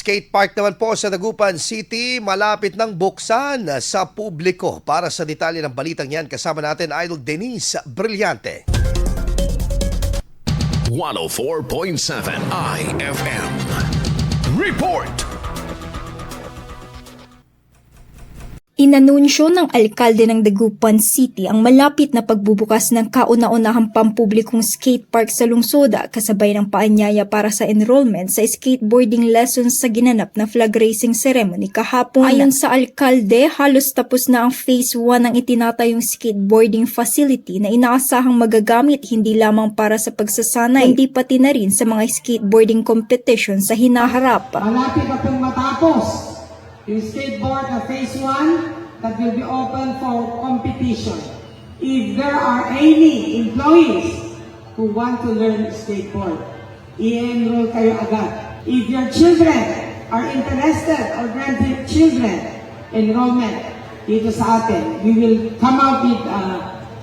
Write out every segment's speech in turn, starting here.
skate park naman po sa Dagupan City, malapit ng buksan sa publiko. Para sa detalye ng balitang yan, kasama natin Idol Denise Brillante. 104.7 IFM. Report! Inanunsyo ng alkalde ng Dagupan City ang malapit na pagbubukas ng kauna-unahang pampublikong skate park sa lungsod kasabay ng paanyaya para sa enrollment sa skateboarding lessons sa ginanap na flag racing ceremony kahapon. Ayon sa alkalde, halos tapos na ang phase 1 ng itinatayong skateboarding facility na inaasahang magagamit hindi lamang para sa pagsasanay, kundi pati na rin sa mga skateboarding competition sa hinaharap. Malapit na pong matapos yung skateboard na phase 1 that will be open for competition. If there are any employees who want to learn skateboard, i-enroll kayo agad. If your children are interested or grandchildren, enrollment dito sa atin. We will come out with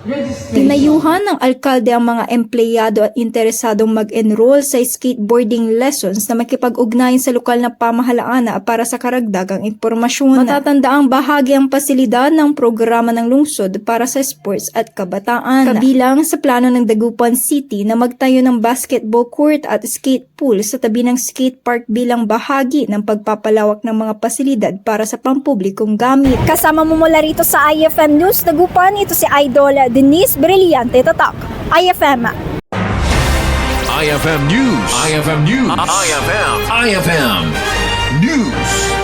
registration. Tinayuhan ng alkalde ang mga empleyado at interesadong mag-enroll sa skateboarding lessons na makipag-ugnayan sa lokal na pamahalaan para sa karagdagang impormasyon. Matatandaang bahagi ang pasilidad ng programa ng lungsod para sa sports at kabataan. Kabilang sa plano ng Dagupan City na magtayo ng basketball court at skate pool sa tabi ng skate park bilang bahagi ng pagpapalawak ng mga pasilidad para sa pampublikong gamit. Kasama mo mula rito sa IFM News Dagupan, ito si Idol Denise Brillante Tatak. IFM. IFM News. IFM News. IFM News.